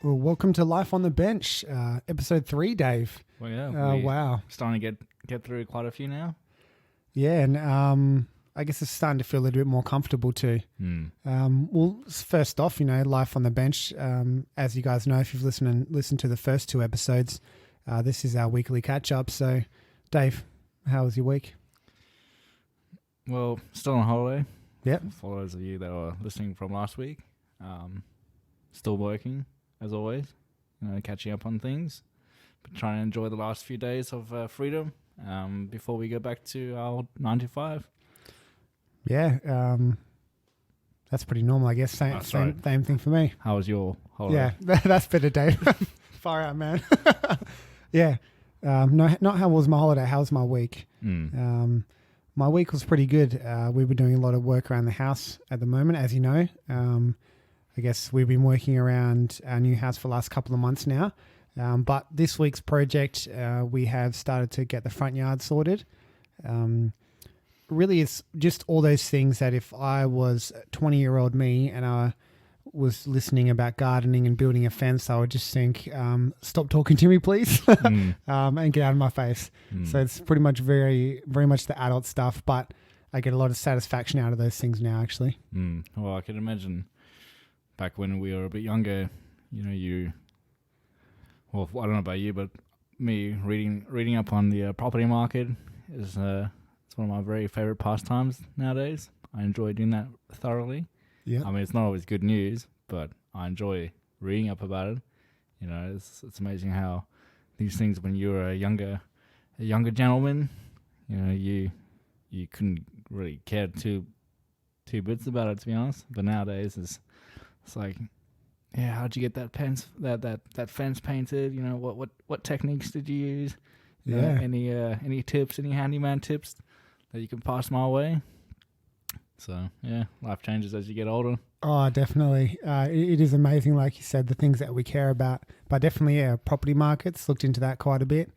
Well, welcome to Life on the Bench, episode 3, Dave. Well, yeah. Wow. Starting to get through quite a few now. Yeah, and I guess it's starting to feel a little bit more comfortable too. Well, first off, Life on the Bench, as you guys know, if you've listened to the first 2 episodes, this is our weekly catch-up. So, Dave, how was your week? Well, still on holiday. Yep. For those of you that are listening from last week, still working, as always, catching up on things, but trying to enjoy the last few days of freedom before we go back to our 9 to 5. Yeah, that's pretty normal, I guess. Same thing for me. How was your holiday? Yeah, that's better, Dave. Far out, man. Yeah. No, not how was my holiday. How was my week? My week was pretty good. We were doing a lot of work around the house at the moment, as you know. I guess we've been working around our new house for the last couple of months now. But this week's project, we have started to get the front yard sorted. Really, it's just all those things that if I was 20-year-old me and I was listening about gardening and building a fence, I would just think, stop talking to me, please, and get out of my face. So it's pretty much very, very much the adult stuff, but I get a lot of satisfaction out of those things now, actually. Well, I can imagine back when we were a bit younger, well, I don't know about you, but me reading up on the property market is it's one of my very favorite pastimes nowadays. I enjoy doing that thoroughly. Yeah. I mean, it's not always good news, but I enjoy reading up about it. It's amazing how these things, when you were a younger gentleman, you couldn't really care two bits about it, to be honest. But nowadays, it's like, yeah, how'd you get that fence painted? What techniques did you use? Yeah. Any tips, any handyman tips that you can pass my way? So, yeah, life changes as you get older. Oh, definitely. It is amazing, like you said, the things that we care about. But definitely, yeah, property markets, looked into that quite a bit.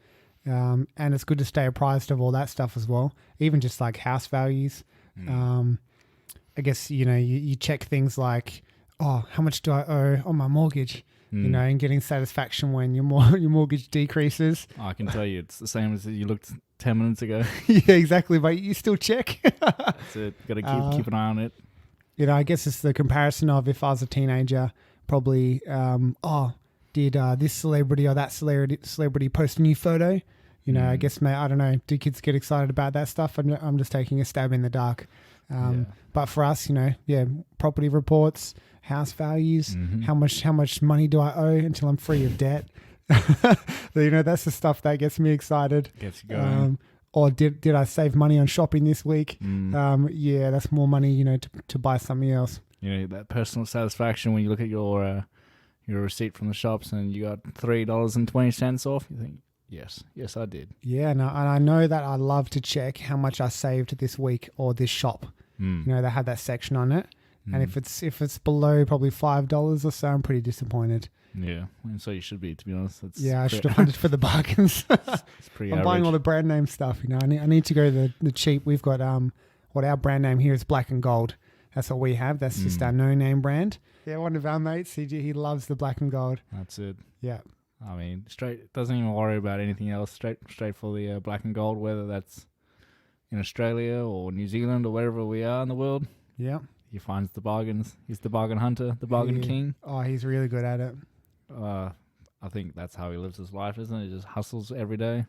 And it's good to stay apprised of all that stuff as well, even just like house values. I guess, you check things like, how much do I owe on my mortgage? And getting satisfaction when your mortgage decreases. I can tell you, it's the same as you looked 10 minutes ago. Yeah, exactly. But you still check. That's it. Got to keep an eye on it. I guess it's the comparison of if I was a teenager, probably, did this celebrity or that celebrity post a new photo? I guess, I don't know. Do kids get excited about that stuff? I'm just taking a stab in the dark. But for us, property reports, house values, how much money do I owe until I'm free of debt? That's the stuff that gets me excited. Gets you going. Or did I save money on shopping this week? Yeah, that's more money, to buy something else. That personal satisfaction when you look at your receipt from the shops and you got $3.20 off. You think, yes, I did. Yeah, and I know that I love to check how much I saved this week or this shop. They have that section on it. And if it's below probably $5 or so, I'm pretty disappointed. Yeah, and so you should be, to be honest. I should have hunted for the bargains. It's pretty I'm average. buying all the brand name stuff. I need to go to the cheap. We've got what our brand name here is Black and Gold. That's what we have. That's just our no-name brand. Yeah, one of our mates, he loves the Black and Gold. That's it. Yeah. I mean, straight, doesn't even worry about anything else. Straight for the Black and Gold, whether that's in Australia or New Zealand or wherever we are in the world. Yeah. He finds the bargains. He's the bargain hunter, the bargain king. Oh, he's really good at it. I think that's how he lives his life, isn't it? He just hustles every day.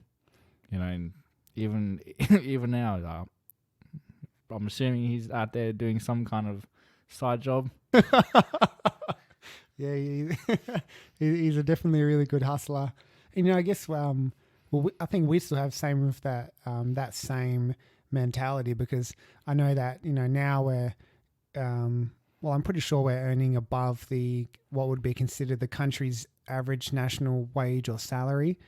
And even now, I'm assuming he's out there doing some kind of side job. Yeah, he's definitely a really good hustler. And I guess I think we still have same with that same mentality, because I know that now we're I'm pretty sure we're earning above what would be considered the country's average national wage or salary.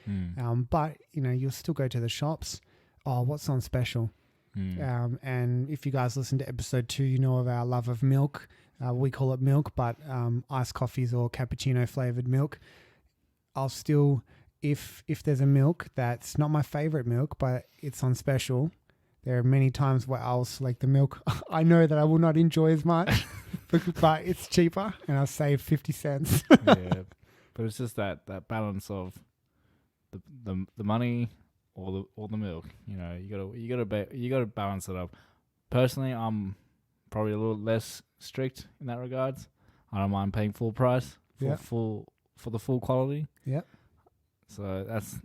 But you'll still go to the shops. Oh, what's on special? And if you guys listen to episode 2, you know of our love of milk. We call it milk, but iced coffees or cappuccino flavored milk. I'll still, if there's a milk that's not my favorite milk, but it's on special, there are many times where I'll select the milk I know that I will not enjoy as much, but it's cheaper and I'll save 50 cents. Yeah. But it's just that balance of the money or the milk. You know, you gotta balance it up. Personally, I'm probably a little less strict in that regards. I don't mind paying full price for the full quality. Yep. So that's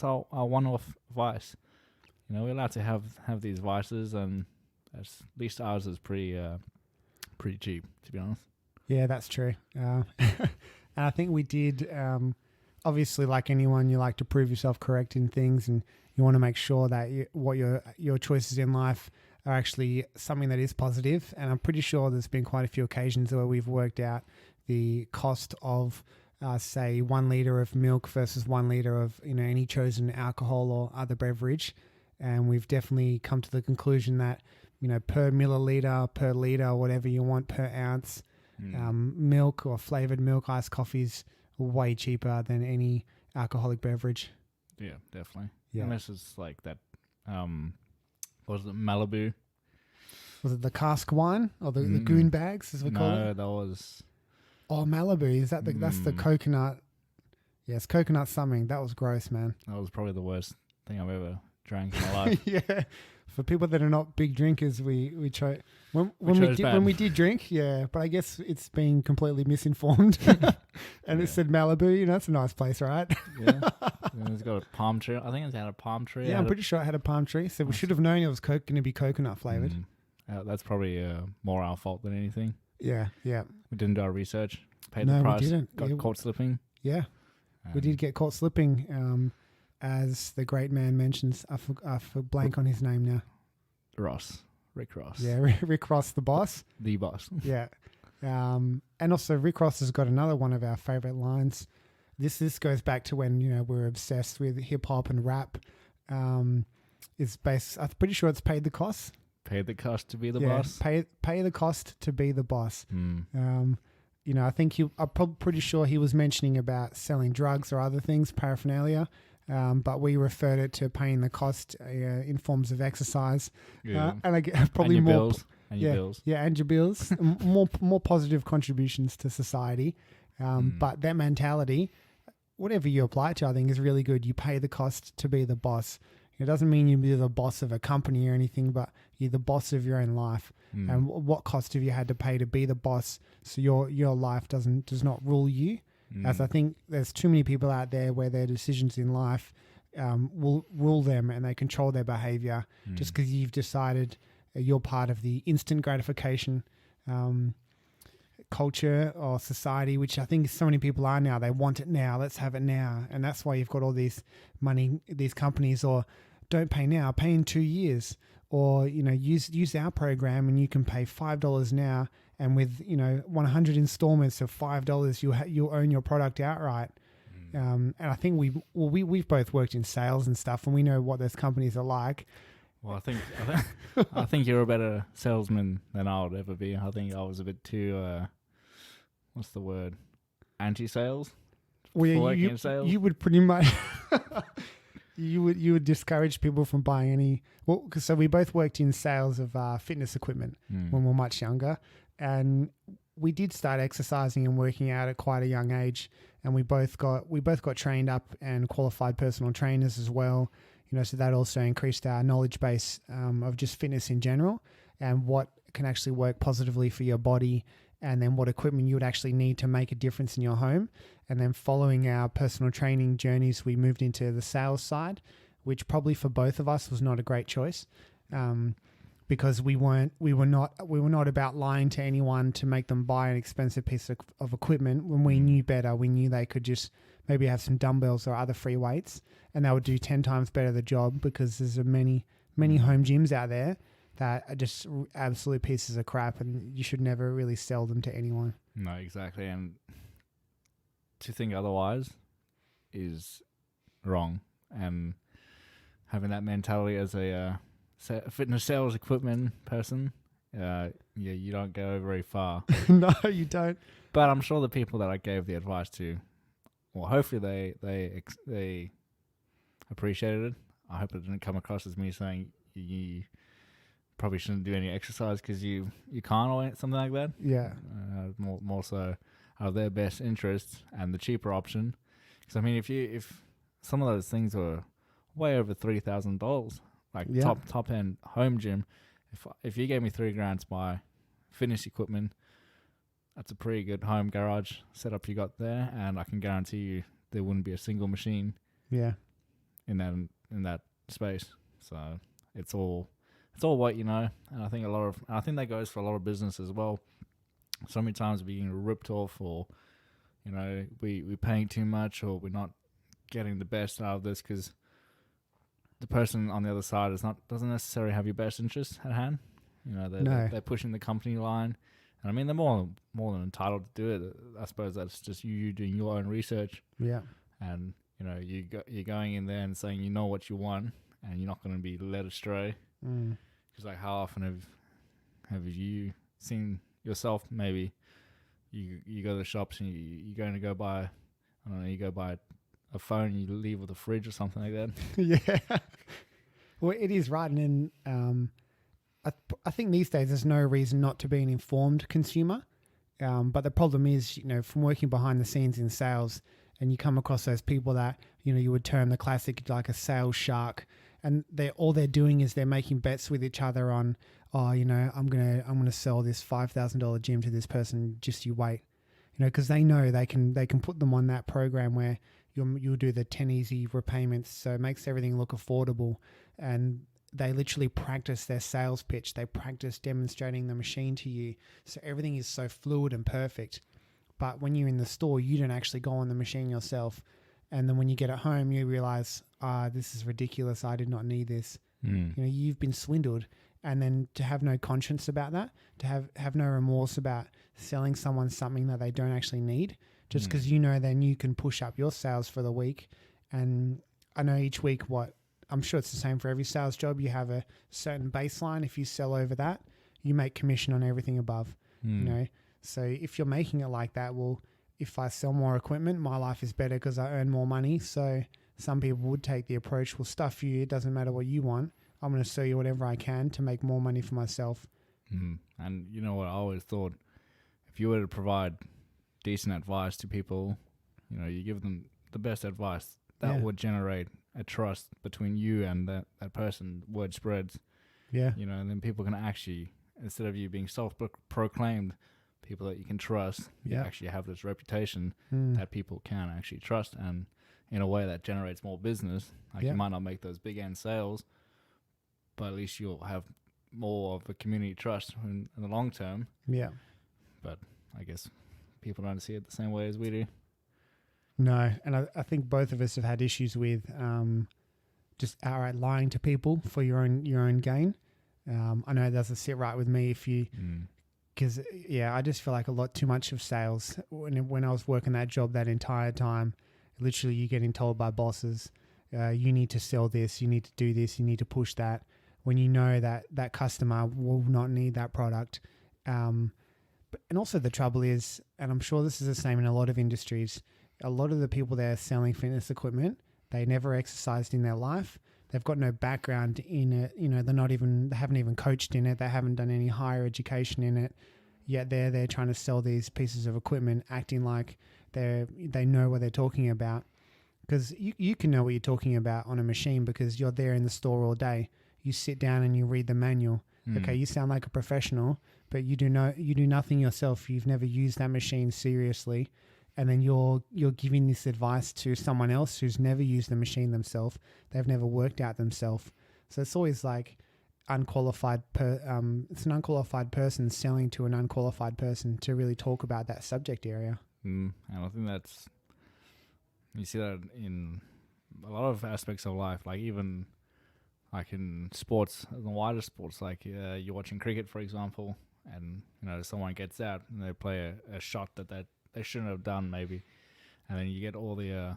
our one-off vice. You know, we're allowed to have these vices, and at least ours is pretty cheap, to be honest. Yeah, that's true. And I think we did. Obviously, like anyone, you like to prove yourself correct in things, and you want to make sure that what your choices in life are actually something that is positive. And I'm pretty sure there's been quite a few occasions where we've worked out the cost of, say, 1 liter of milk versus 1 liter of any chosen alcohol or other beverage, and we've definitely come to the conclusion that per milliliter, per liter, whatever you want per ounce, milk or flavored milk, iced coffees way cheaper than any alcoholic beverage. Yeah, definitely. Yeah. Unless it's like that, what was it, Malibu? Was it the cask wine or the goon bags, as we call it? No, that was... Oh, Malibu. Is that that's the coconut? Yes, coconut something. That was gross, man. That was probably the worst thing I've ever drank in my life. Yeah. For people that are not big drinkers, we try when we did drink, yeah. But I guess it's been completely misinformed, and it said Malibu. It's a nice place, right? Yeah, and it's got a palm tree. I think it's had a palm tree. Yeah, I'm pretty sure it had a palm tree. So we should have known it was going to be coconut flavored. That's probably more our fault than anything. Yeah. We didn't do our research. Paid the price. We didn't. Got caught slipping. Yeah, we did get caught slipping. As the great man mentions, I blank on his name now. Rick Ross. Yeah, Rick Ross, the boss. The boss. Yeah. And also Rick Ross has got another one of our favorite lines. This goes back to when, we're obsessed with hip hop and rap. It's based, I'm pretty sure it's paid the cost. Pay the cost to be the boss. Pay the cost to be the boss. I think I'm pretty sure he was mentioning about selling drugs or other things, paraphernalia. But we referred it to paying the cost in forms of exercise, and I get probably and more bills. And your bills. Yeah, and your bills. more positive contributions to society. But that mentality, whatever you apply it to, I think is really good. You pay the cost to be the boss. It doesn't mean you're the boss of a company or anything, but you're the boss of your own life. And what cost have you had to pay to be the boss, so your life does not rule you? As I think there's too many people out there where their decisions in life will rule them, and they control their behavior just because you've decided you're part of the instant gratification culture or society, which I think so many people are now. They want it now. Let's have it now. And that's why you've got all these companies, or don't pay now, pay in 2 years, or, use our program and you can pay $5 now. And with 100 installments of $5, you'll own your product outright. And I think we've both worked in sales and stuff, and we know what those companies are like. Well, I think you're a better salesman than I would ever be. I think I was a bit too what's the word? Anti-sales. Well, in sales. You would pretty much you would discourage people from buying any. Well, so we both worked in sales of fitness equipment when we were much younger. And we did start exercising and working out at quite a young age, and we both got trained up and qualified personal trainers as well. So that also increased our knowledge base of just fitness in general, and what can actually work positively for your body, and then what equipment you would actually need to make a difference in your home. And then following our personal training journeys, we moved into the sales side, which probably for both of us was not a great choice. Because we were not about lying to anyone to make them buy an expensive piece of equipment when we knew better. We knew they could just maybe have some dumbbells or other free weights, and they would do 10 times better the job, because there's many home gyms out there that are just absolute pieces of crap, and you should never really sell them to anyone. No, exactly. And to think otherwise is wrong. And having that mentality as a fitness sales equipment person, you don't go very far. No, you don't. But I'm sure the people that I gave the advice to, well, hopefully they appreciated it. I hope it didn't come across as me saying you probably shouldn't do any exercise because you can't, or something like that. Yeah. More so, of their best interests and the cheaper option. Because I mean, if some of those things were way over $3,000, like top end home gym, if you gave me $3,000 to buy fitness equipment, that's a pretty good home garage setup you got there, and I can guarantee you there wouldn't be a single machine in that space. So it's all what you know, and I think that goes for a lot of business as well. So many times we're being ripped off, or we're paying too much, or we're not getting the best out of this because the person on the other side doesn't necessarily have your best interest at hand. They're pushing the company line. And I mean, they're more than entitled to do it. I suppose that's just you doing your own research. Yeah. And, you're going in there and saying you know what you want, and you're not going to be led astray. Because, like, how often have you seen yourself, maybe you go to the shops and you're going to go buy, I don't know, you go buy a phone, you leave with a fridge or something like that. Yeah. Well, it is right. And I think these days there's no reason not to be an informed consumer. But the problem is, from working behind the scenes in sales, and you come across those people that, you would term the classic like a sales shark, and all they're doing is they're making bets with each other on, I'm gonna sell this $5,000 gym to this person. Just you wait, because they know they can put them on that program where you'll do the 10 easy repayments, so it makes everything look affordable. And they literally practice their sales pitch. They practice demonstrating the machine to you. So everything is so fluid and perfect. But when you're in the store, you don't actually go on the machine yourself. And then when you get it home, you realize, this is ridiculous. I did not need this. You've been swindled. And then to have no conscience about that, to have no remorse about selling someone something that they don't actually need, just because then you can push up your sales for the week. And I know each week I'm sure it's the same for every sales job. You have a certain baseline. If you sell over that, you make commission on everything above. So if you're making it like that, well, if I sell more equipment, my life is better because I earn more money. So some people would take the approach, well, stuff you. It doesn't matter what you want. I'm going to sell you whatever I can to make more money for myself. And you know what? I always thought, if you were to provide decent advice to people, you give them the best advice, that would generate a trust between you and that person. Word spreads. And then people can actually, instead of you being self-proclaimed people that you can trust, you actually have this reputation that people can actually trust, and in a way that generates more business. Like you might not make those big end sales, but at least you'll have more of a community trust in the long term. But I guess people don't see it the same way as we do. No, and I think both of us have had issues with just outright lying to people for your own gain. I know it doesn't sit right with me because I just feel like a lot too much of sales. When I was working that job that entire time, literally you're getting told by bosses, you need to sell this, you need to do this, you need to push that, when you know that customer will not need that product. And also the trouble is, and I'm sure this is the same in a lot of industries, a lot of the people that are selling fitness equipment, they never exercised in their life. They've got no background in it. They haven't even coached in it. They haven't done any higher education in it. Yet they're trying to sell these pieces of equipment, acting like they know what they're talking about. Because you can know what you're talking about on a machine because you're there in the store all day. You sit down and you read the manual. Okay, you sound like a professional, but you do nothing yourself. You've never used that machine seriously. And then you're giving this advice to someone else who's never used the machine themselves. They've never worked out themselves. So it's always like it's an unqualified person selling to an unqualified person to really talk about that subject area. And I think you see that in a lot of aspects of life, like even like in sports, the wider sports, like you're watching cricket, for example, and someone gets out and they play a shot that they shouldn't have done maybe, and then you get all the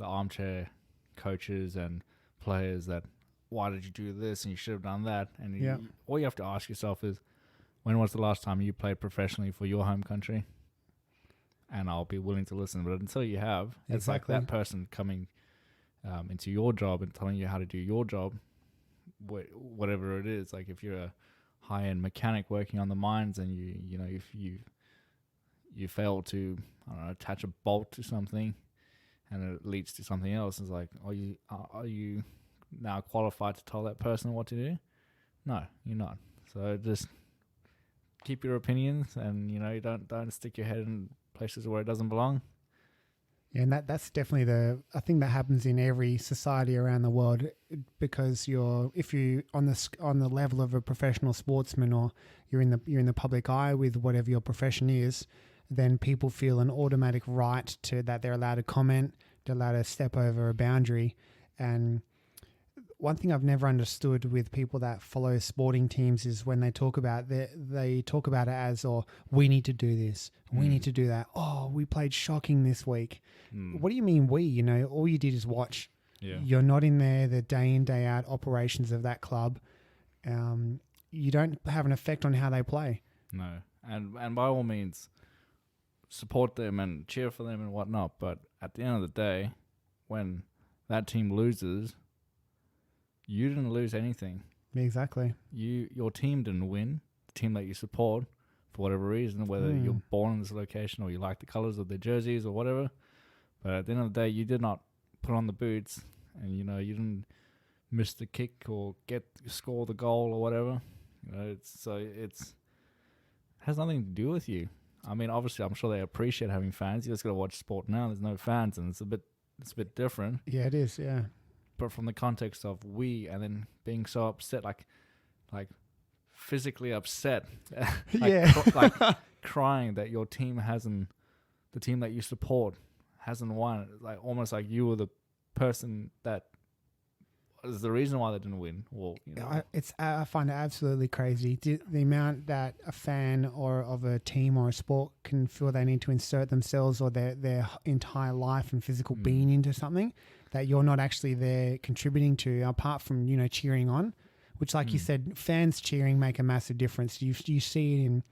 armchair coaches and players that, why did you do this and you should have done that, and all you have to ask yourself is, when was the last time you played professionally for your home country? And I'll be willing to listen. But until you have, it's like that person coming into your job and telling you how to do your job, whatever it is. Like if you're a high-end mechanic working on the mines and if you you fail to, I don't know, attach a bolt to something, and it leads to something else. It's like, are you now qualified to tell that person what to do? No, you're not. So just keep your opinions, and you don't stick your head in places where it doesn't belong. Yeah, and that's definitely I think that happens in every society around the world, because if you on the level of a professional sportsman, or you're in the public eye with whatever your profession is, then people feel an automatic right to that they're allowed to comment, they're allowed to step over a boundary. And one thing I've never understood with people that follow sporting teams is when they talk about they talk about it as, or we need to do this, we need to do that. Oh, we played shocking this week. What do you mean we? All you did is watch. Yeah. You're not in there the day in, day out operations of that club. You don't have an effect on how they play. No, and by all means, support them and cheer for them and whatnot. But at the end of the day, when that team loses, you didn't lose anything. Exactly. Your team didn't win. The team that you support, for whatever reason, whether you're born in this location or you like the colors of their jerseys or whatever. But at the end of the day, you did not put on the boots, and you didn't miss the kick or score the goal or whatever. It has nothing to do with you. I mean, obviously, I'm sure they appreciate having fans. You just got to watch sport now. There's no fans, and it's a bit different. Yeah, it is. Yeah. But from the context of we, and then being so upset, like physically upset, crying that your team the team that you support hasn't won. Like almost like you were the person that is the reason why they didn't win. Well, I find it absolutely crazy the amount that a fan or of a team or a sport can feel they need to insert themselves or their entire life and physical being into something that you're not actually there contributing to, apart from cheering on, which, like you said, fans cheering make a massive difference. You see it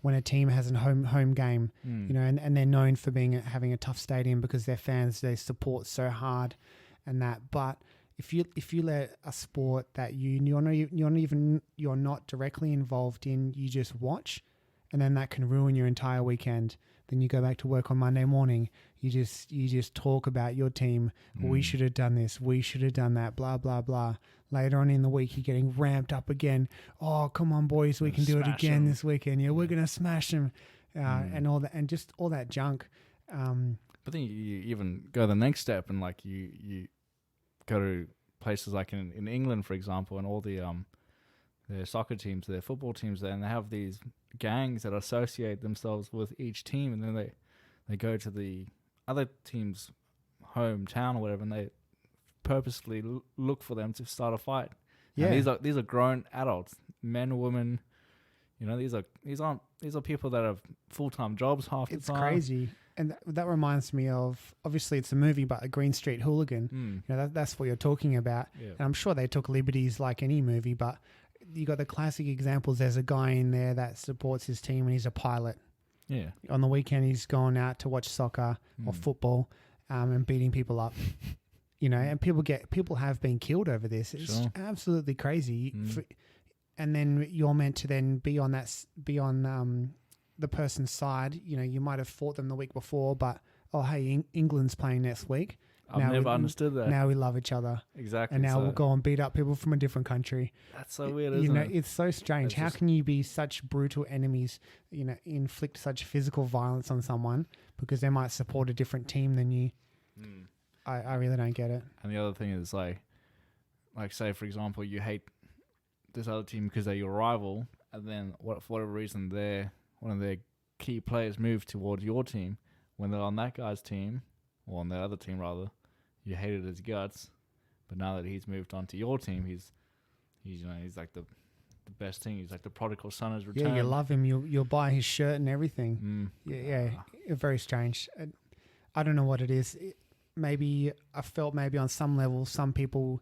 when a team has a home game, and they're known for having a tough stadium because their fans, they support so hard and that. But if you let a sport that you're not directly involved in, you just watch, and then that can ruin your entire weekend. Then you go back to work on Monday morning. You just talk about your team. We should have done this. We should have done that. Blah blah blah. Later on in the week, you're getting ramped up again. Oh, come on, boys, we can do it again this weekend. Yeah, we're gonna smash them, and all that, and just all that junk. But then you even go the next step, and like you go to places like in England, for example, and all their soccer teams, their football teams there, and they have these gangs that associate themselves with each team, and then they go to the other team's hometown or whatever, and they purposely look for them to start a fight. Yeah, and these are grown adults, men, women. These are people that have full-time jobs half the time. It's crazy. And that reminds me of, obviously it's a movie, but A Green Street Hooligan. That's what you're talking about. Yeah. And I'm sure they took liberties like any movie, but you got the classic examples. There's a guy in there that supports his team, and he's a pilot. Yeah. On the weekend, he's going out to watch soccer or football, and beating people up. And people have been killed over this. It's absolutely crazy. And then you're meant to then be on the person's side. You might have fought them the week before, but hey, England's playing next week. I've never understood that. Now we love each other. Exactly. And now we'll go and beat up people from a different country. That's so weird, isn't it? It's so strange. How can you be such brutal enemies, inflict such physical violence on someone because they might support a different team than you? I really don't get it. And the other thing is like say, for example, you hate this other team because they're your rival, and then for whatever reason, one of their key players move towards your team. When they're on that guy's team, or on the other team rather, you hated his guts, but now that he's moved on to your team, he's like the best thing. He's like the prodigal son has returned. Yeah, you love him. You'll buy his shirt and everything. Yeah, very strange. I don't know what it is. Maybe I felt on some level some people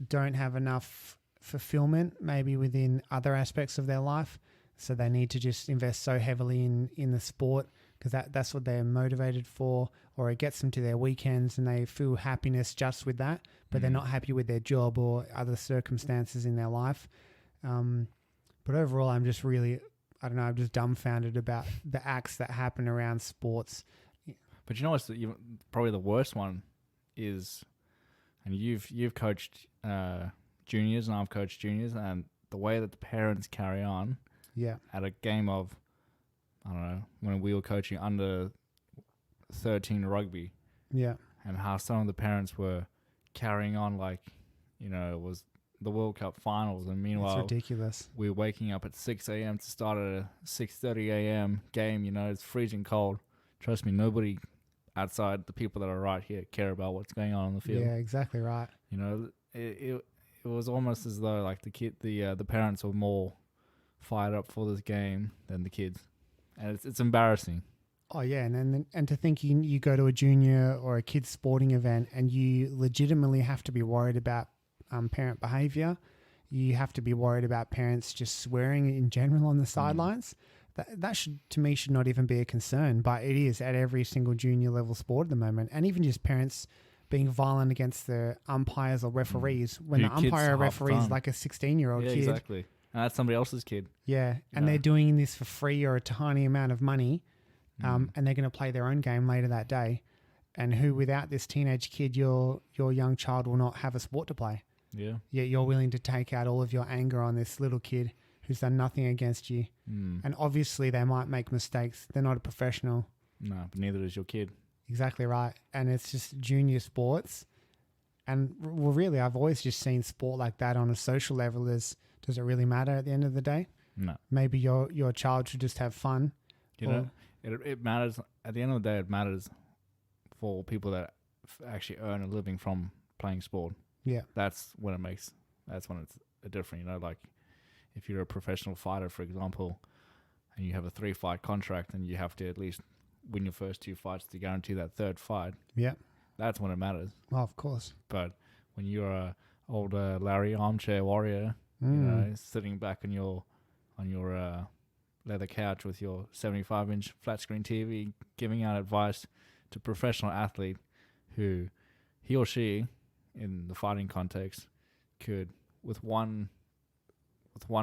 don't have enough fulfillment maybe within other aspects of their life, so they need to just invest so heavily in the sport because that's what they're motivated for, or it gets them to their weekends and they feel happiness just with that, but they're not happy with their job or other circumstances in their life. But overall, I'm just really I don't know, I'm just dumbfounded about the acts that happen around sports. But you know what's probably the worst one is, and you've coached juniors and I've coached juniors, and the way that the parents carry on Yeah. at a game of, I don't know, when we were coaching under 13 rugby, Yeah. and how some of the parents were carrying on like, it was the World Cup finals, and It's meanwhile ridiculous. we're waking up at 6 a.m. to start a 6:30 a.m. game. It's freezing cold. Trust me, nobody outside the people that are right here care about what's going on the field. Yeah, exactly right. It was almost as though like the parents were more fired up for this game than the kids, and it's embarrassing. Oh yeah, and to think you go to a junior or a kids sporting event and you legitimately have to be worried about parent behavior. You have to be worried about parents just swearing in general on the sidelines. That should not even be a concern, but it is at every single junior level sport at the moment, and even just parents being violent against the umpires or referees when the umpire or referee is like a 16-year-old kid. Exactly. And that's somebody else's kid. Yeah, and they're doing this for free or a tiny amount of money, and they're going to play their own game later that day. And who, without this teenage kid, your young child will not have a sport to play. Yeah. Yet you're willing to take out all of your anger on this little kid who's done nothing against you. And obviously they might make mistakes. They're not a professional. No, but neither is your kid. Exactly right. And it's just junior sports. And well, really, I've always just seen sport like that on a social level. Does it really matter at the end of the day? No. Maybe your child should just have fun. It matters. At the end of the day, it matters for people that actually earn a living from playing sport. Yeah. That's when it's different. Like if you're a professional fighter, for example, and you have a 3-fight contract and you have to at least win your first 2 fights to guarantee that third fight. Yeah. That's when it matters. Well, of course. But when you're a older Larry armchair warrior, sitting back on your leather couch with your 75-inch flat screen TV, giving out advice to professional athlete who he or she, in the fighting context, could with one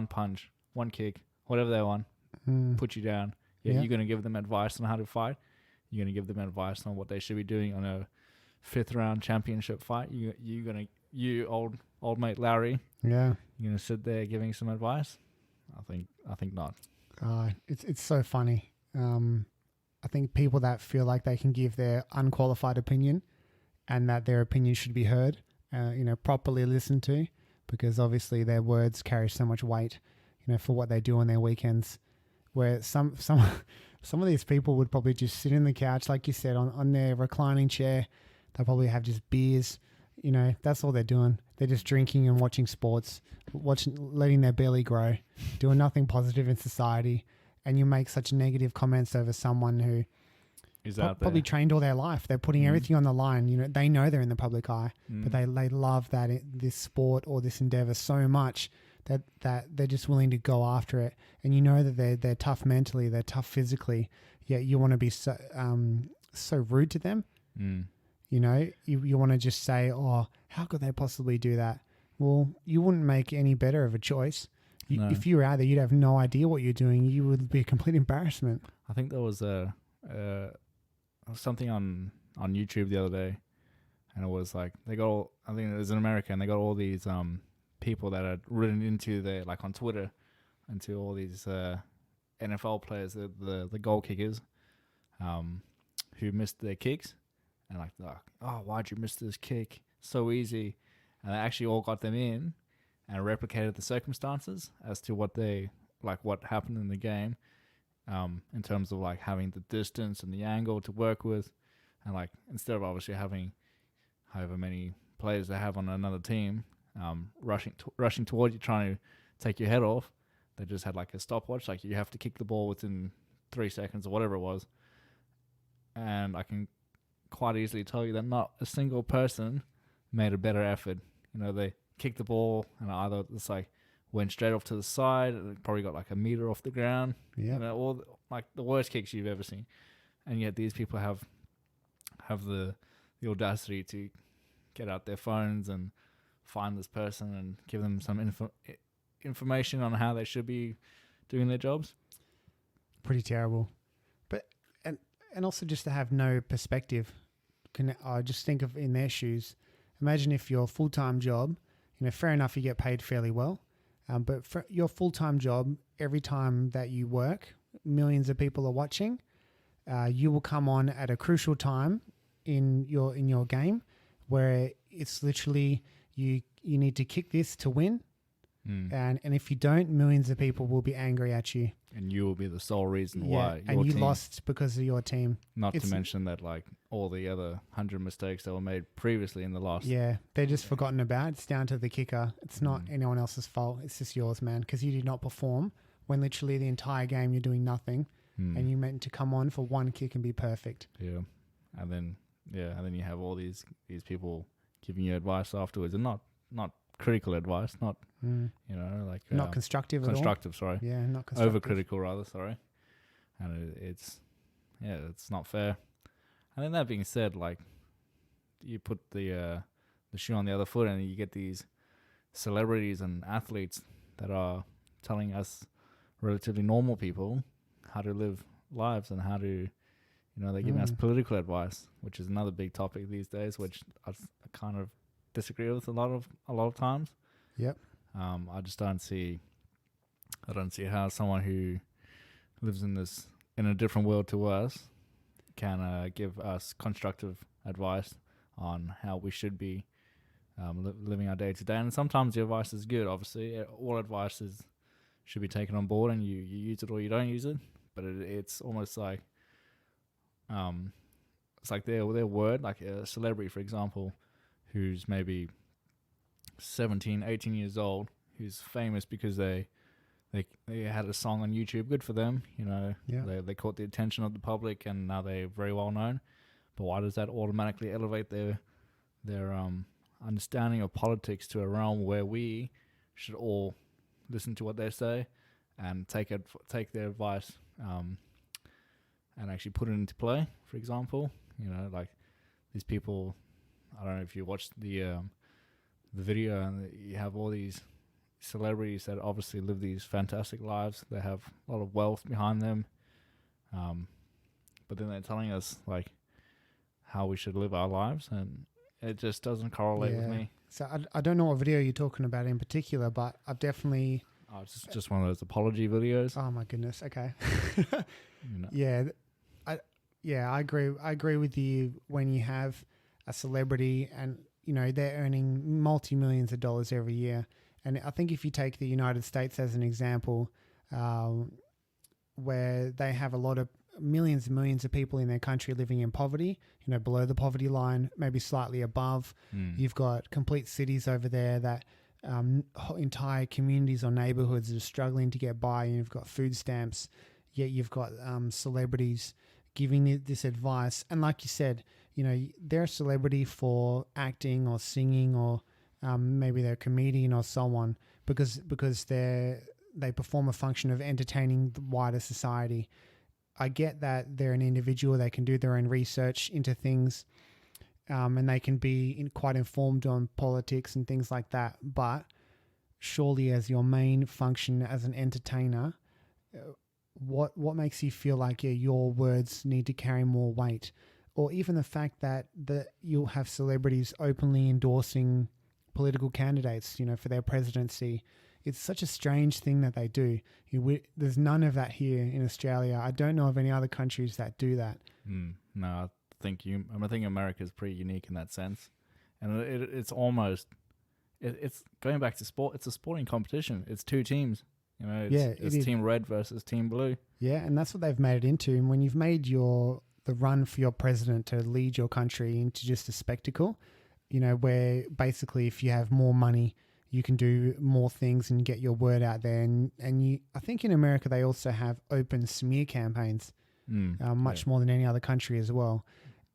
punch, one kick, whatever they want, put you down. Yeah, you're going to give them advice on how to fight. You're going to give them advice on what they should be doing on a 5th round championship fight. You old mate Larry. Yeah. You're going to sit there giving some advice? I think not. It's so funny. I think people that feel like they can give their unqualified opinion and that their opinion should be heard, properly listened to, because obviously their words carry so much weight, for what they do on their weekends. Where some of these people would probably just sit in the couch, like you said, on their reclining chair. They'll probably have just beers. That's all they're doing. They're just drinking and watching sports, letting their belly grow, doing nothing positive in society. And you make such negative comments over someone who is out there, probably trained all their life. They're putting everything on the line. They know they're in the public eye, but they love this sport or this endeavor so much that they're just willing to go after it. And that they're tough mentally, they're tough physically, yet you want to be so rude to them. You want to just say, oh, how could they possibly do that? Well, you wouldn't make any better of a choice. No. If you were out there, you'd have no idea what you're doing. You would be a complete embarrassment. I think there was something on YouTube the other day, and it was like I think it was in America, and they got all these people that had written into their, like on Twitter, into all these NFL players, the goal kickers, who missed their kicks, and like, oh, why'd you miss this kick? So easy. And they actually all got them in and replicated the circumstances as to what happened in the game, in terms of like having the distance and the angle to work with, and like instead of obviously having however many players they have on another team rushing toward you trying to take your head off, they just had like a stopwatch, like you have to kick the ball within 3 seconds or whatever it was. And I can quite easily tell you that not a single person made a better effort. They kicked the ball and either it's like went straight off to the side, and it probably got like a meter off the ground. Yeah. All like the worst kicks you've ever seen. And yet these people have the audacity to get out their phones and find this person and give them some information on how they should be doing their jobs. pretty terrible. But and also just to have no perspective. Can I just think of in their shoes? Imagine if your full-time job, fair enough, you get paid fairly well, but for your full-time job, every time that you work, millions of people are watching. You will come on at a crucial time in your game, where it's literally you need to kick this to win, and if you don't, millions of people will be angry at you, and you will be the sole reason why your and you team, lost because of your team. Not to mention that like all the other 100 mistakes that were made previously in the loss. Yeah, they're just forgotten about. It's down to the kicker. It's not anyone else's fault. It's just yours, man, because you did not perform when literally the entire game you're doing nothing, and you meant to come on for one kick and be perfect. Yeah, and then you have all these people giving you advice afterwards, and not critical advice, not not constructive at all. Constructive, sorry. Yeah, not constructive. Overcritical rather, sorry. And it's not fair. And then that being said, like you put the shoe on the other foot, and you get these celebrities and athletes that are telling us relatively normal people how to live lives and how to, they're giving us political advice, which is another big topic these days, which I kind of disagree with a lot of times. Yep. I just don't see how someone who lives in a different world to us can give us constructive advice on how we should be living our day to day. And sometimes the advice is good. Obviously, all advice should be taken on board, and you use it or you don't use it. But it's almost like it's like their word, like a celebrity, for example, who's maybe 17, 18 years old, who's famous because they had a song on YouTube. Good for them, They caught the attention of the public, and now they're very well known. But why does that automatically elevate their understanding of politics to a realm where we should all listen to what they say and take their advice and actually put it into play? For example, like these people. I don't know if you watched the video, and you have all these celebrities that obviously live these fantastic lives. They have a lot of wealth behind them, but then they're telling us like how we should live our lives, and it just doesn't correlate with me. So I don't know what video you're talking about in particular, but I've definitely... Oh, it's just one of those apology videos. Oh my goodness. Okay. Yeah, I agree with you. When you have a celebrity and they're earning multi-millions of dollars every year, and I think if you take the United States as an example, where they have a lot of millions and millions of people in their country living in poverty, below the poverty line, maybe slightly above. You've got complete cities over there that entire communities or neighborhoods are struggling to get by, and you've got food stamps, yet you've got celebrities giving this advice. And like you said, they're a celebrity for acting or singing, or maybe they're a comedian or so on, because they perform a function of entertaining the wider society. I get that they're an individual, they can do their own research into things, and they can be quite informed on politics and things like that. But surely as your main function as an entertainer, what makes you feel like your words need to carry more weight? Or even the fact that you'll have celebrities openly endorsing political candidates, for their presidency. It's such a strange thing that they do. There's none of that here in Australia. I don't know of any other countries that do that. No, I think America is pretty unique in that sense. And it's almost, it's going back to sport. It's a sporting competition. It's two teams. It's Team Red versus Team Blue. Yeah, and that's what they've made it into. And when you've made the run for your president to lead your country into just a spectacle, where basically if you have more money, you can do more things and get your word out there. And I think in America they also have open smear campaigns, much more than any other country as well.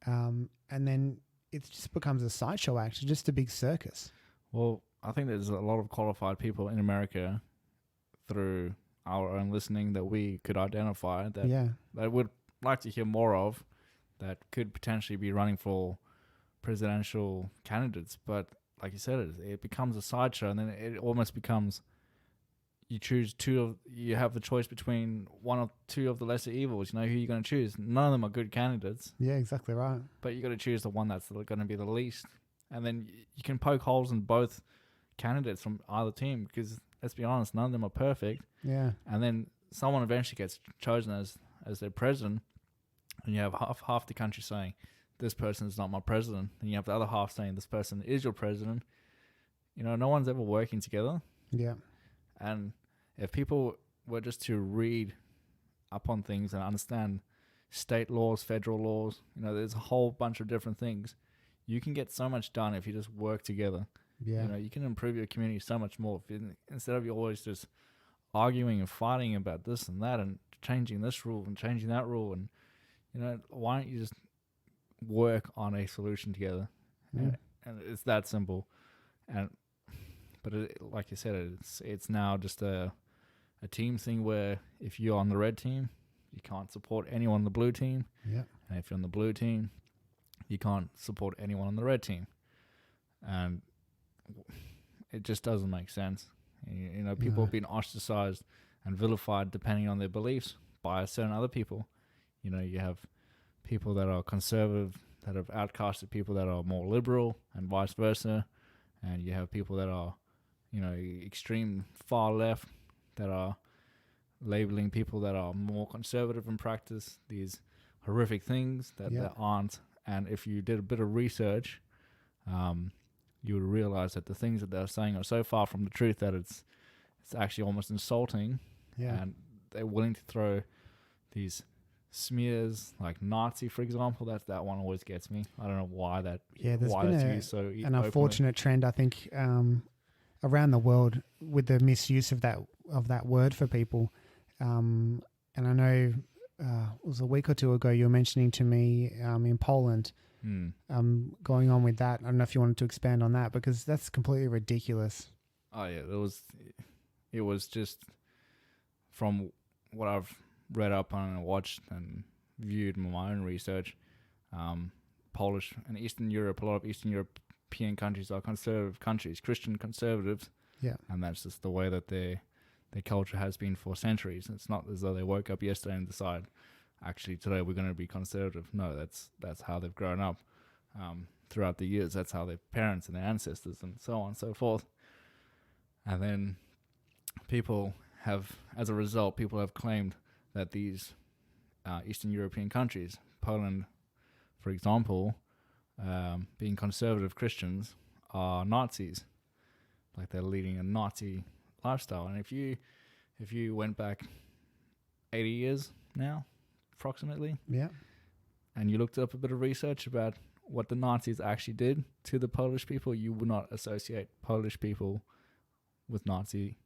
And then it just becomes a sideshow act, just a big circus. Well, I think there's a lot of qualified people in America through our own listening that we could identify that would like to hear more of, that could potentially be running for presidential candidates. But like you said, it becomes a sideshow, and then it almost becomes you have the choice between one or two of the lesser evils. You know who you're going to choose. None of them are good candidates, Yeah, exactly right. but you got to choose the one that's going to be the least. And then you can poke holes in both candidates from either team, because let's be honest, none of them are perfect. Yeah. And then someone eventually gets chosen as their president, and you have half the country saying, this person is not my president. And you have the other half saying, this person is your president. You know, no one's ever working together. Yeah. And if people were just to read up on things and understand state laws, federal laws, you know, there's a whole bunch of different things. You can get so much done if you just work together. Yeah. You know, you can improve your community so much more instead of you always just arguing and fighting about this and that and changing this rule and changing that rule. And, you know, why don't you just work on a solution together? Yeah. And it's that simple. But like you said, it's now just a team thing where if you're on the red team, you can't support anyone on the blue team. Yeah. And if you're on the blue team, you can't support anyone on the red team. And it just doesn't make sense. You know, people have been ostracized and vilified depending on their beliefs by certain other people. You know, you have people that are conservative that have outcasted people that are more liberal and vice versa. And you have people that are, you know, extreme far left that are labeling people that are more conservative in practice these horrific things that aren't. And if you did a bit of research, you would realize that the things that they're saying are so far from the truth that it's actually almost insulting. Yeah. And they're willing to throw these smears like Nazi, for example. That one always gets me. I don't know why that. Yeah, there's why been that's used so an unfortunate trend, I think, around the world with the misuse of that word for people. And I know it was a week or two ago you were mentioning to me in Poland, going on with that. I don't know if you wanted to expand on that, because that's completely ridiculous. Oh yeah, it was just from what I've read up on and watched and viewed in my own research. Polish and Eastern Europe, a lot of Eastern European countries are conservative countries, Christian conservatives. Yeah. And that's just the way that their culture has been for centuries. It's not as though they woke up yesterday and decide, actually today we're going to be conservative. No, that's how they've grown up throughout the years. That's how their parents and their ancestors and so on and so forth. And then as a result, people have claimed that these Eastern European countries, Poland, for example, being conservative Christians, are Nazis. Like they're leading a Nazi lifestyle. And if you went back 80 years now, approximately, and you looked up a bit of research about what the Nazis actually did to the Polish people, you would not associate Polish people with Nazi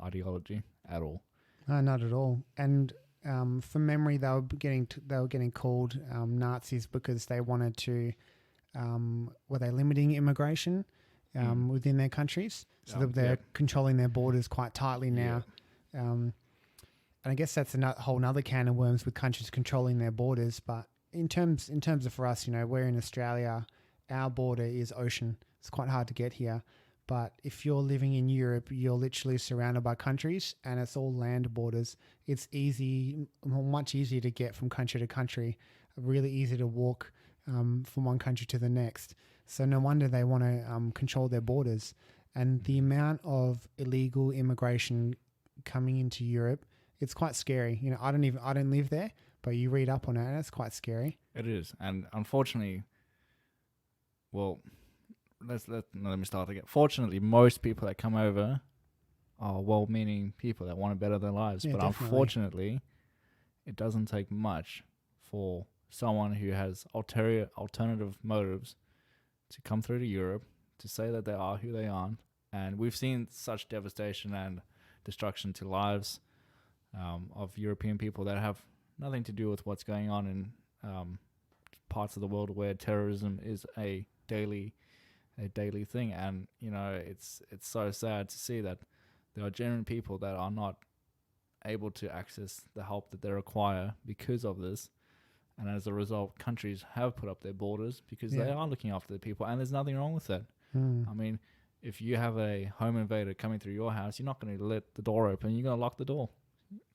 ideology at all. No, not at all. And from memory, they were getting called Nazis because they wanted to. Were they limiting immigration within their countries? So that they're controlling their borders quite tightly now. Yeah. And I guess that's a whole other can of worms with countries controlling their borders. But in terms of for us, you know, we're in Australia. Our border is ocean. It's quite hard to get here. But if you're living in Europe, you're literally surrounded by countries and it's all land borders. It's much easier to get from country to country, really easy to walk from one country to the next. So no wonder they want to control their borders. And the amount of illegal immigration coming into Europe, it's quite scary. You know, I don't live there, but you read up on it and it's quite scary. It is. And unfortunately, well, let me start again. Fortunately, most people that come over are well-meaning people that want to better their lives. Yeah, but definitely. Unfortunately, it doesn't take much for someone who has alternative motives to come through to Europe, to say that they are who they aren't. And we've seen such devastation and destruction to lives of European people that have nothing to do with what's going on in parts of the world where terrorism is a daily thing. And you know, it's so sad to see that there are genuine people that are not able to access the help that they require because of this. And as a result, countries have put up their borders because they are looking after the people, and there's nothing wrong with that. I mean, if you have a home invader coming through your house, you're not going to let the door open. You're going to lock the door.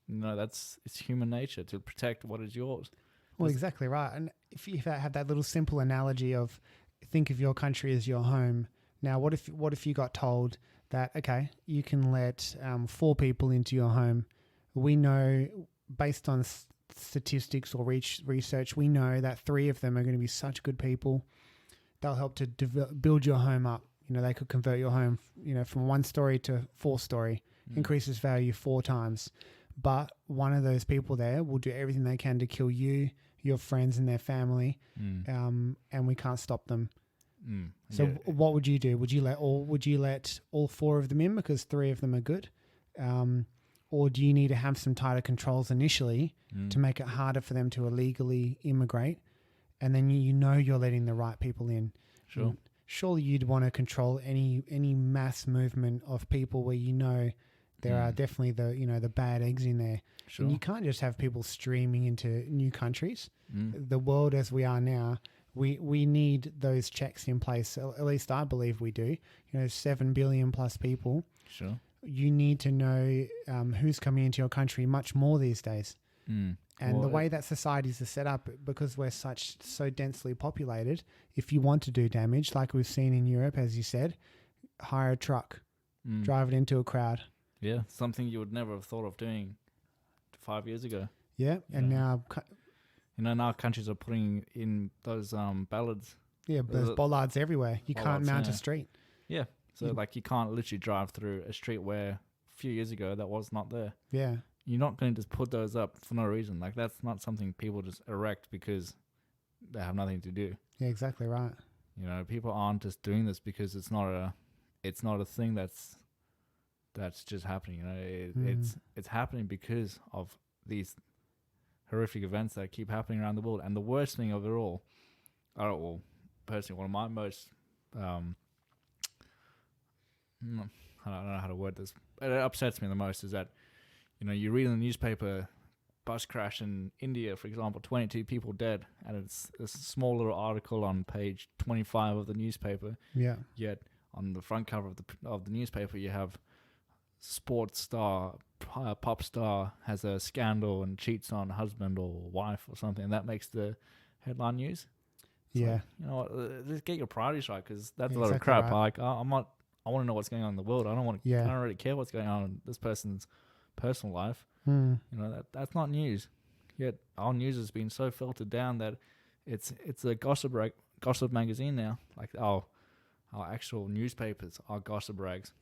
It's human nature to protect what is yours. Well, exactly right. And if you have that little simple analogy of think of your country as your home. Now, what if you got told that, okay, you can let 4 people into your home? We know, based on statistics or research, we know that 3 of them are going to be such good people. They'll help to build your home up. They could convert your home, from 1 story to 4 story, increases value 4 times. But one of those people there will do everything they can to kill you, your friends, and their family, and we can't stop them. So what would you do? Would you let all 4 of them in because 3 of them are good, or do you need to have some tighter controls initially to make it harder for them to illegally immigrate, and then you're letting the right people in? Sure. And surely you'd want to control any mass movement of people where there are definitely the bad eggs in there. Sure. And you can't just have people streaming into new countries. The world as we are now, we need those checks in place. At least I believe we do. 7 billion plus people. Sure. You need to know who's coming into your country much more these days. And the way that societies are set up, because we're so densely populated, if you want to do damage, like we've seen in Europe, as you said, hire a truck, drive it into a crowd. Yeah, something you would never have thought of doing 5 years ago. Yeah, and now... now countries are putting in those ballads. Yeah, there's bollards everywhere. You can't mount a street. Yeah, so you can't literally drive through a street where a few years ago that was not there. Yeah. You're not going to just put those up for no reason. That's not something people just erect because they have nothing to do. Yeah, exactly right. People aren't just doing this because it's not a thing that's just happening. It's happening because of these horrific events that keep happening around the world. And the worst thing of it all, personally, one of my most I don't know how to word this, but it upsets me the most is that you read in the newspaper, bus crash in India, for example, 22 people dead, and it's a small little article on page 25 of the newspaper. Yeah. Yet on the front cover of the newspaper, you have sports star, pop star has a scandal and cheats on husband or wife or something, and that makes the headline news. It's just get your priorities right, because that's a lot of crap. Right. I want to know what's going on in the world. I don't really care what's going on in this person's personal life. That's not news. Yet our news has been so filtered down that it's a gossip magazine now. Our actual newspapers are gossip rags.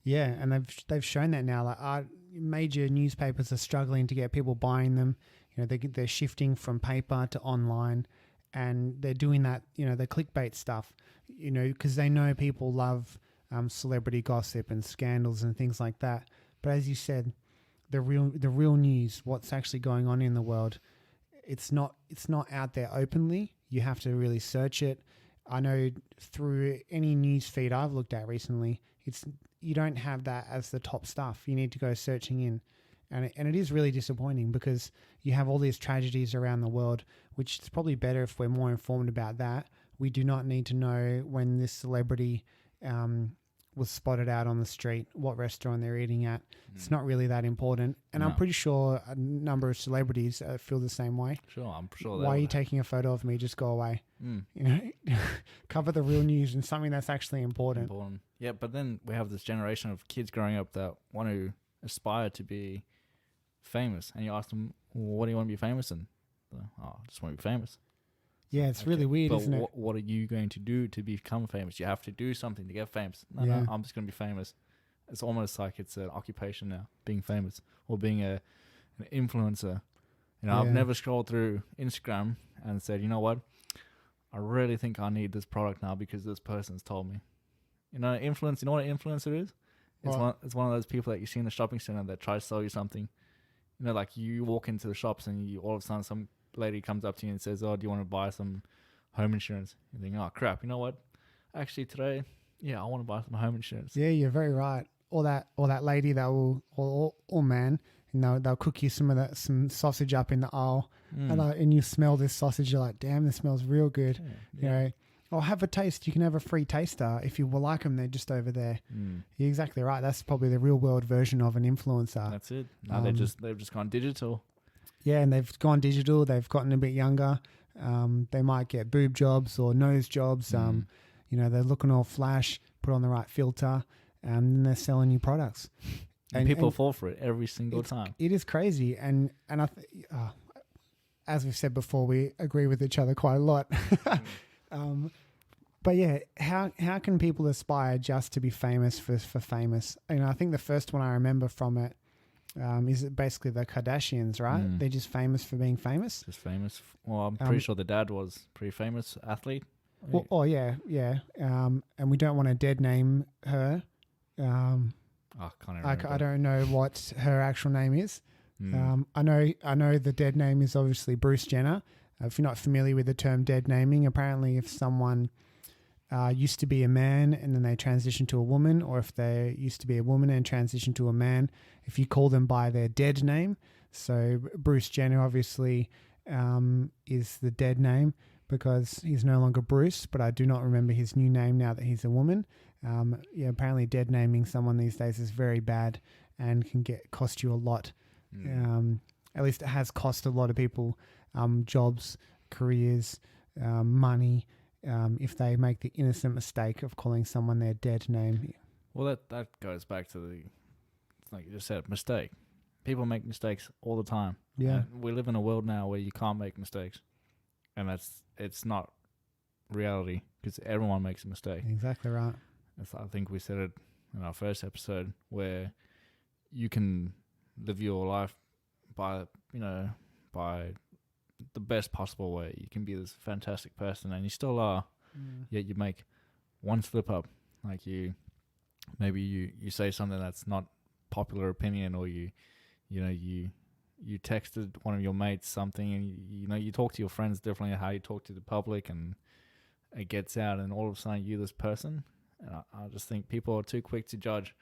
Yeah, and they've shown that now. Our major newspapers are struggling to get people buying them. They're shifting from paper to online, and they're doing that. The clickbait stuff. Because they know people love celebrity gossip and scandals and things like that. But as you said, the real news, what's actually going on in the world, it's not out there openly. You have to really search it. I know through any news feed I've looked at recently, you don't have that as the top stuff. You need to go searching in. And it is really disappointing because you have all these tragedies around the world, which is probably better if we're more informed about that. We do not need to know when this celebrity was spotted out on the street, what restaurant they're eating at. It's not really that important. And I'm pretty sure a number of celebrities feel the same way. Sure, I'm sure. Why are you taking a photo of me? Just go away. Cover the real news and something that's actually important. Yeah, but then we have this generation of kids growing up that want to aspire to be famous. And you ask them, what do you want to be famous in? I just want to be famous. Yeah, it's really weird, isn't it? What are you going to do to become famous? You have to do something to get famous. No, I'm just going to be famous. It's almost like it's an occupation now, being famous or being an influencer. I've never scrolled through Instagram and said, you know what? I really think I need this product now because this person's told me. Influence. You know what an influencer is? It's one of those people that you see in the shopping center that tries to sell you something. Like you walk into the shops and all of a sudden some lady comes up to you and says, "Oh, do you want to buy some home insurance?" You think, "Oh crap, you know what? Actually today, I want to buy some home insurance." Yeah, you're very right. Or that lady that will, or man, they'll cook you some sausage up in the aisle, and you smell this sausage. You're like, "Damn, this smells real good." Or have a taste. You can have a free taster. If you will like them, they're just over there. You're exactly right. That's probably the real world version of an influencer. That's it. No, they've just gone digital. Yeah, and they've gone digital. They've gotten a bit younger. They might get boob jobs or nose jobs. They're looking all flash, put on the right filter, and they're selling you products. And people fall for it every single time. It is crazy. And as we've said before, we agree with each other quite a lot. But yeah, how can people aspire just to be famous for famous? I think the first one I remember from it is basically the Kardashians, right? They're just famous for being famous. Just famous. Well, I'm pretty sure the dad was a pretty famous athlete. Well, yeah. And we don't want to dead name her. Can't remember. I don't know what her actual name is. I know the dead name is obviously Bruce Jenner. If you're not familiar with the term dead naming, apparently if someone used to be a man and then they transition to a woman, or if they used to be a woman and transition to a man, if you call them by their dead name, so Bruce Jenner obviously is the dead name because he's no longer Bruce, but I do not remember his new name now that he's a woman. Apparently dead naming someone these days is very bad and can cost you a lot. At least it has cost a lot of people jobs, careers, money, if they make the innocent mistake of calling someone their dead name. Well, that goes back to like you just said, mistake. People make mistakes all the time. Yeah. And we live in a world now where you can't make mistakes. And it's not reality because everyone makes a mistake. Exactly right. I think we said it in our first episode where you can live your life by the best possible way. You can be this fantastic person and you still are, yet you make one slip up. Like you say something that's not popular opinion, or you texted one of your mates something, and you talk to your friends differently than how you talk to the public, and it gets out, and all of a sudden you're this person. And I just think people are too quick to judge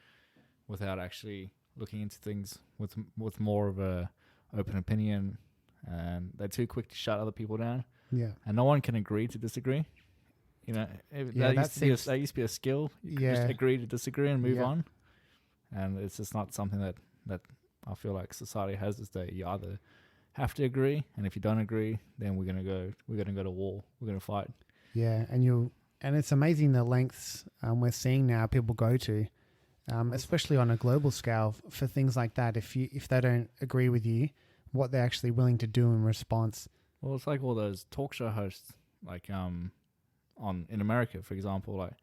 without actually looking into things with more of a open opinion, and they're too quick to shut other people down. Yeah. And no one can agree to disagree. That used to be a skill. You could just agree to disagree and move on. And it's just not something that I feel like society has this day. You either have to agree, and if you don't agree, then we're gonna go to war. We're gonna fight. Yeah, and it's amazing the lengths we're seeing now people go to, especially on a global scale for things like that. If they don't agree with you, what they're actually willing to do in response. Well, it's like all those talk show hosts, like in America, for example. Like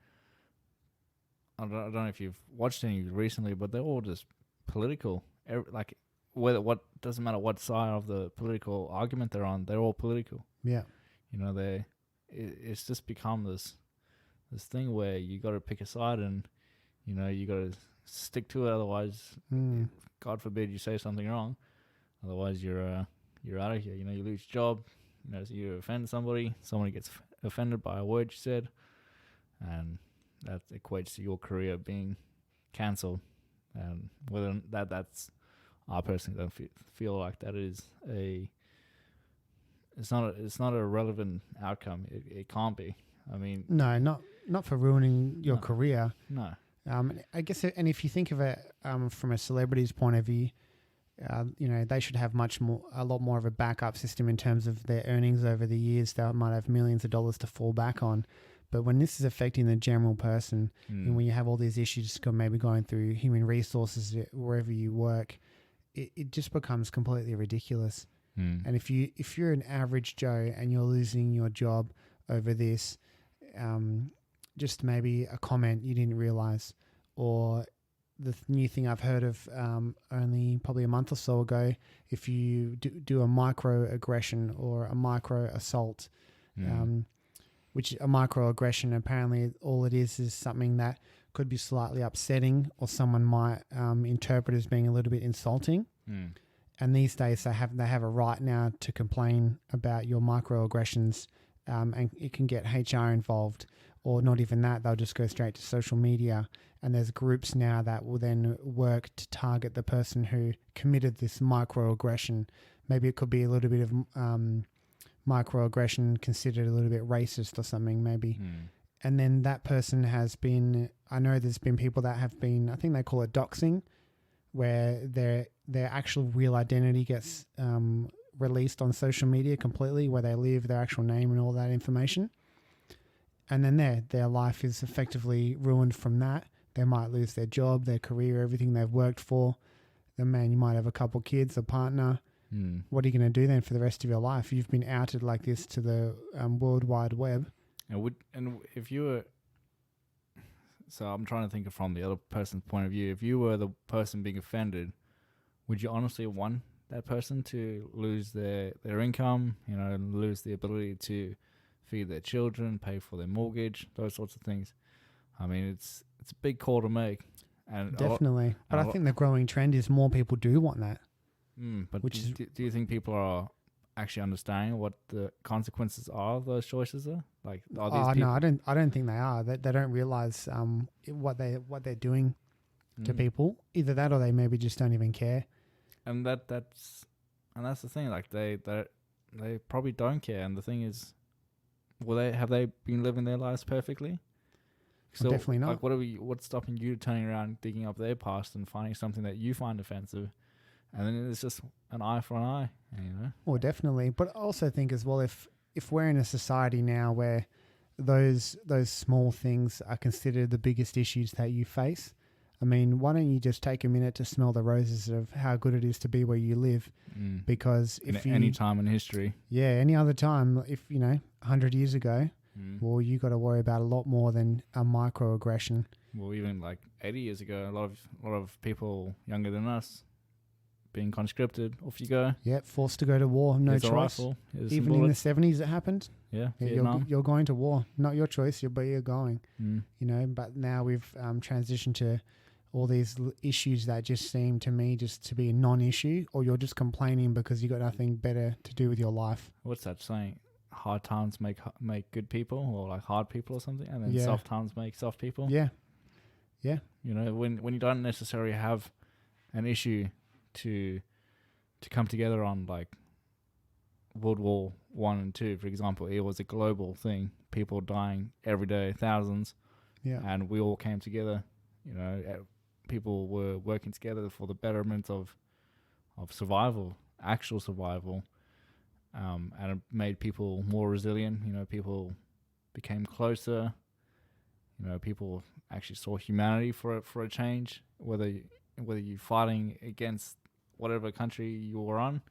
I don't know if you've watched any recently, but they're all just political. Like what doesn't matter what side of the political argument they're on, they're all political. Yeah, it's just become this thing where you got to pick a side, and you got to stick to it. Otherwise, God forbid you say something wrong. Otherwise, you're out of here. You lose your job. So you offend somebody gets offended by a word you said, and that equates to your career being cancelled. And whether that's, I personally don't feel like that is it's not a relevant outcome. It can't be. I mean, no, not for ruining your career. No. I guess, and if you think of it from a celebrity's point of view, they should have a lot more of a backup system in terms of their earnings over the years. They might have millions of dollars to fall back on. But when this is affecting the general person, and when you have all these issues maybe going through human resources wherever you work, it just becomes completely ridiculous. And if you're an average Joe and you're losing your job over this, just maybe a comment you didn't realize, or the new thing I've heard of only probably a month or so ago, if you do a microaggression or a micro assault, which a microaggression, apparently all it is something that could be slightly upsetting, or someone might interpret as being a little bit insulting. And these days they have a right now to complain about your microaggressions, and it can get HR involved, or not even that. They'll just go straight to social media, and there's groups now that will then work to target the person who committed this microaggression. Maybe it could be a little bit of microaggression considered a little bit racist or something maybe. Mm. And then that person has been, I know there's been people that have been, I think they call it doxing, where their actual real identity gets released on social media completely, where they live, their actual name and all that information. And then their life is effectively ruined from that. They might lose their job, their career, everything they've worked for. Then, man, you might have a couple kids, a partner. Mm. What are you going to do then for the rest of your life? You've been outed like this to the World Wide Web. And if you were, so I'm trying to think of from the other person's point of view. If you were the person being offended, would you honestly want that person to lose their income? You know, and lose the ability to feed their children, pay for their mortgage, those sorts of things. I mean, it's a big call to make. And Definitely. But I think the growing trend is more people do want that. But Which do you think people are actually understanding what the consequences are of those choices are? Like, are these people? No, I don't think they are. They don't realize what they're doing to people. Either that or they maybe just don't even care. And that's the thing. Like they probably don't care. And the thing is, have they been living their lives perfectly? So definitely not. Like, what's stopping you turning around, digging up their past, and finding something that you find offensive? And then it's just an eye for an eye, you know? Well, definitely. But I also think as well, if we're in a society now where those small things are considered the biggest issues that you face, I mean, why don't you just take a minute to smell the roses of how good it is to be where you live? Because if any time in history. Yeah, any other time, if, 100 years ago, well, you got to worry about a lot more than a microaggression. Well, even like 80 years ago, a lot of people younger than us being conscripted, off you go. Yeah, forced to go to war, no Here's a choice. rifle, here's Even some in the bullets. 70s it happened. Yeah, Vietnam. You're going to war. Not your choice, but you're going. But now we've transitioned to all these issues that just seem to me just to be a non-issue, or you're just complaining because you got nothing better to do with your life. What's that saying? Hard times make good people, or like hard people or something, and then soft times make soft people. Yeah. You know, when you don't necessarily have an issue to come together on, like World War One and Two, for example, it was a global thing. People dying every day, thousands. Yeah. And we all came together. You know, people were working together for the betterment of survival, actual survival. And it made people more resilient. You know, people became closer. You know, people actually saw humanity for a change. Whether you're fighting against whatever country you were on,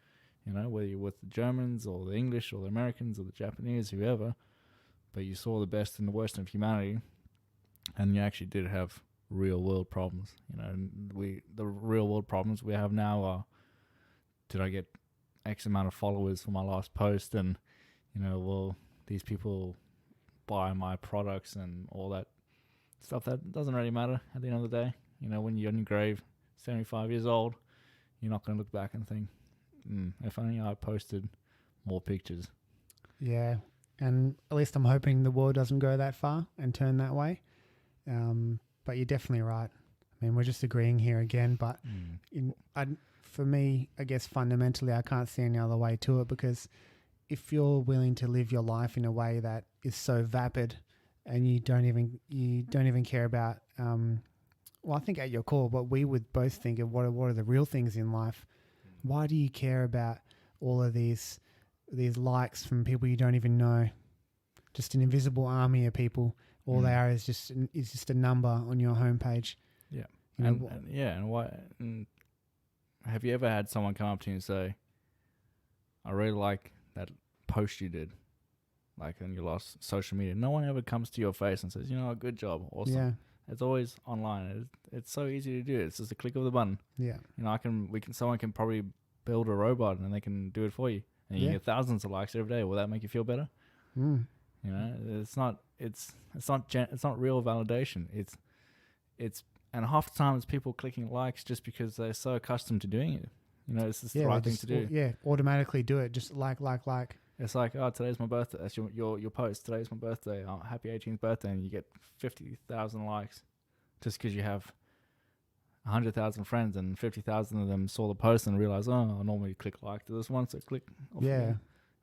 you know, whether you're with the Germans or the English or the Americans or the Japanese, whoever, but you saw the best and the worst of humanity, and you actually did have real world problems. You know, the real world problems we have now are, did I get X amount of followers for my last post, and will these people buy my products and all that stuff? That doesn't really matter at the end of the day. You know, when you're in your grave, 75 years old, you're not going to look back and think, if only I posted more pictures. Yeah, and at least I'm hoping the world doesn't go that far and turn that way. But you're definitely right. I mean, we're just agreeing here again, but for me, I guess fundamentally, I can't see any other way to it, because if you're willing to live your life in a way that is so vapid, and you don't even care about, I think at your core, what we would both think of what are the real things in life. Why do you care about all of these likes from people you don't even know? Just an invisible army of people. All they are is just a number on your homepage. Yeah, and why? And have you ever had someone come up to you and say, "I really like that post you did," like on your last social media? No one ever comes to your face and says, "Good job, awesome." Yeah. It's always online. It's so easy to do. It's just a click of the button. Yeah. Someone can probably build a robot and they can do it for you, and you get thousands of likes every day. Will that make you feel better? It's not real validation. And half the time it's people clicking likes just because they're so accustomed to doing it. It's just the right thing to do. Yeah, automatically do it. Just like. It's like, oh, today's my birthday. That's your post. Today's my birthday. Oh, happy 18th birthday, and you get 50,000 likes, just because you have 100,000 friends and 50,000 of them saw the post and realize, oh, I normally click like to this one, so click. Yeah.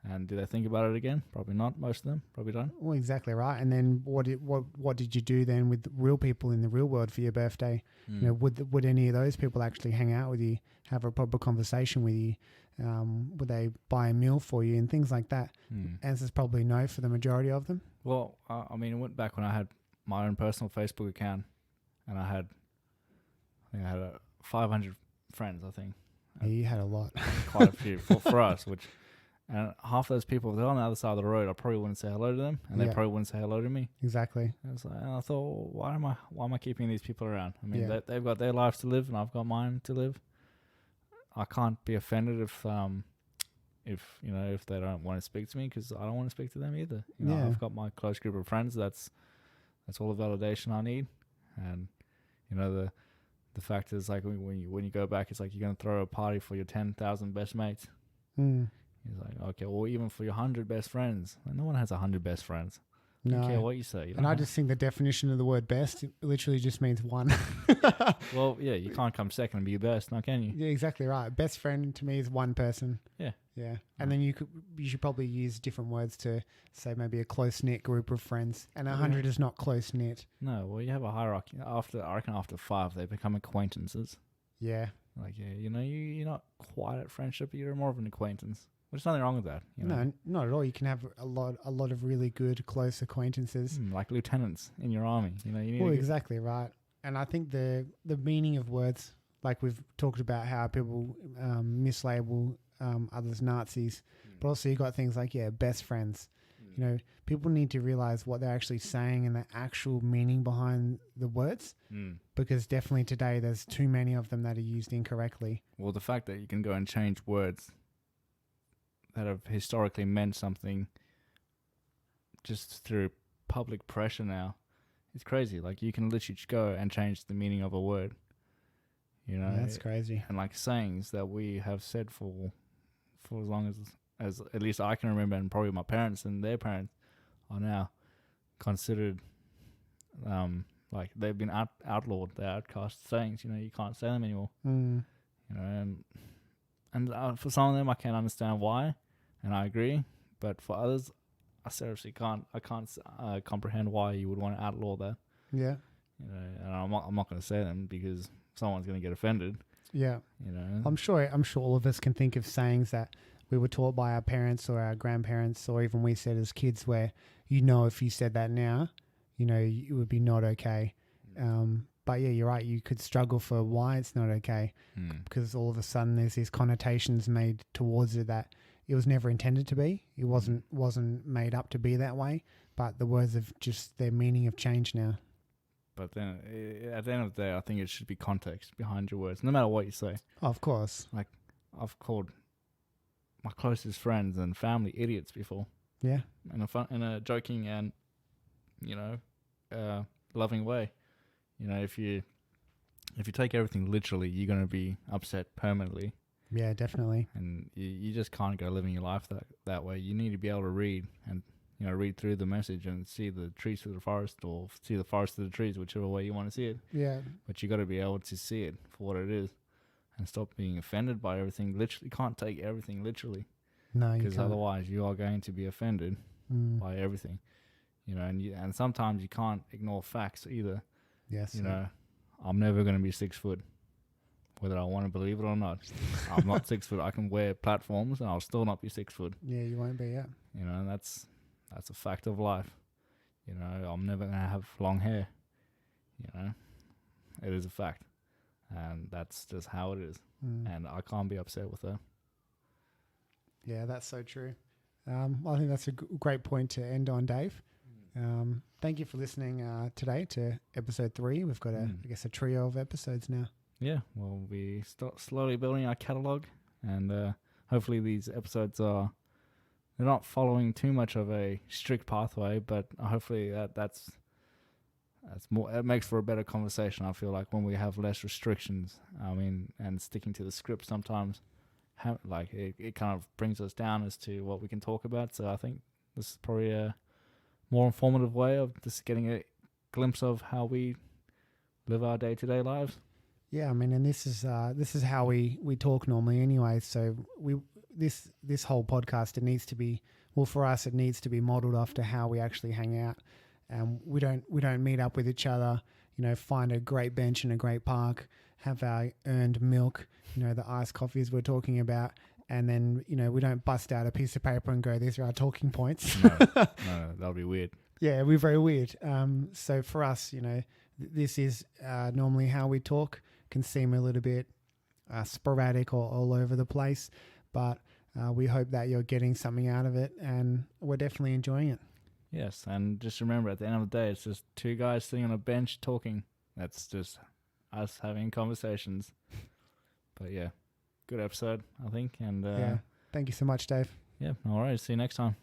And do they think about it again? Probably not. Most of them probably don't. Well, exactly right. And then what did you do then with real people in the real world for your birthday? Mm. You know, would any of those people actually hang out with you, have a proper conversation with you? Would they buy a meal for you and things like that? Answer's probably no for the majority of them. Well, I mean, it went back when I had my own personal Facebook account, and I had 500 friends, I think. Yeah, you had a lot. Quite a few for us, and half those people, if they're on the other side of the road, I probably wouldn't say hello to them, and they probably wouldn't say hello to me. Exactly. And I thought, why am I keeping these people around? I mean, Yeah. they've got their lives to live, and I've got mine to live. I can't be offended if they don't want to speak to me, because I don't want to speak to them either. You know, Yeah. I've got my close group of friends. That's all the validation I need, and you know the fact is, like, when you go back, it's like you're gonna throw a party for your 10,000 best mates. Mm. He's like, okay, well, even for your 100 best friends, no one has 100 best friends. I No. don't care what you say. And I just think the definition of the word best, it literally just means one. Well, yeah, you can't come second and be your best, now can you? Yeah, exactly right. Best friend to me is one person. Yeah. Yeah. And then you should probably use different words to say maybe a close knit group of friends. And 100 is not close knit. No, well, you have a hierarchy. I reckon after 5, they become acquaintances. Yeah. Like, yeah, you know, you're not quite at friendship, you're more of an acquaintance. There's nothing wrong with that. You know? No, not at all. You can have a lot of really good close acquaintances. Like lieutenants in your army. You know, you need Well, exactly right. And I think the meaning of words, like we've talked about how people mislabel others Nazis, but also you got things like best friends. You know, people need to realize what they're actually saying and the actual meaning behind the words, because definitely today there's too many of them that are used incorrectly. Well, the fact that you can go and change words that have historically meant something just through public pressure now, it's crazy. Like, you can literally just go and change the meaning of a word. You know, That's crazy. And like sayings that we have said for as long as at least I can remember, and probably my parents and their parents are now considered like they've been outlawed. They're outcast sayings. You know, you can't say them anymore. You know, and for some of them I can understand why, and I agree. But for others, I seriously can't. I can't comprehend why you would want to outlaw that. Yeah. You know, and I'm not going to say them because someone's going to get offended. Yeah. You know, I'm sure all of us can think of sayings that we were taught by our parents or our grandparents, or even we said as kids, where, you know, if you said that now, you know, it would be not okay. But yeah, you're right. You could struggle for why it's not okay, because all of a sudden there's these connotations made towards it that it was never intended to be. It wasn't made up to be that way. But the words have just, their meaning have changed now. But then at the end of the day, I think it should be context behind your words, no matter what you say. Of course. Like, I've called my closest friends and family idiots before. Yeah. In a joking and, you know, loving way. You know, if you take everything literally, you're going to be upset permanently. Yeah, definitely. And you just can't go living your life that way. You need to be able to read and, you know, read through the message and see the trees through the forest, or see the forest through the trees, whichever way you want to see it. Yeah. But you got to be able to see it for what it is, and stop being offended by everything. Literally, you can't take everything literally. No, you because can't. otherwise you are going to be offended by everything. You know, and sometimes you can't ignore facts either. Yes. You know, I'm never going to be 6 foot, whether I want to believe it or not. I'm not 6 foot. I can wear platforms and I'll still not be 6 foot. Yeah, you won't be. Yeah. You know, and that's a fact of life. You know, I'm never going to have long hair. You know, it is a fact, and that's just how it is. And I can't be upset with that. Yeah, that's so true. I think that's a great point to end on, Dave. Thank you for listening today to episode 3. We've got I guess a trio of episodes now. Yeah, well, we start slowly building our catalogue, and hopefully these episodes they're not following too much of a strict pathway, but hopefully that's more. It makes for a better conversation. I feel like when we have less restrictions, I mean, and sticking to the script sometimes, it kind of brings us down as to what we can talk about. So I think this is probably a more informative way of just getting a glimpse of how we live our day-to-day lives. Yeah, I mean, and this is how we talk normally anyway. So this whole podcast, it needs to be, well, for us, it needs to be modeled after how we actually hang out. We don't meet up with each other, find a great bench in a great park, have our earned milk, the iced coffees we're talking about, and then, we don't bust out a piece of paper and go, these are our talking points. No, that'll be weird. Yeah, it'd be very weird. So for us, this is normally how we talk. Can seem a little bit sporadic or all over the place, but we hope that you're getting something out of it, and we're definitely enjoying it. Yes, and just remember, at the end of the day, it's just two guys sitting on a bench talking. That's just us having conversations. But yeah, good episode, I think. And yeah, thank you so much, Dave. Yeah, all right. See you next time.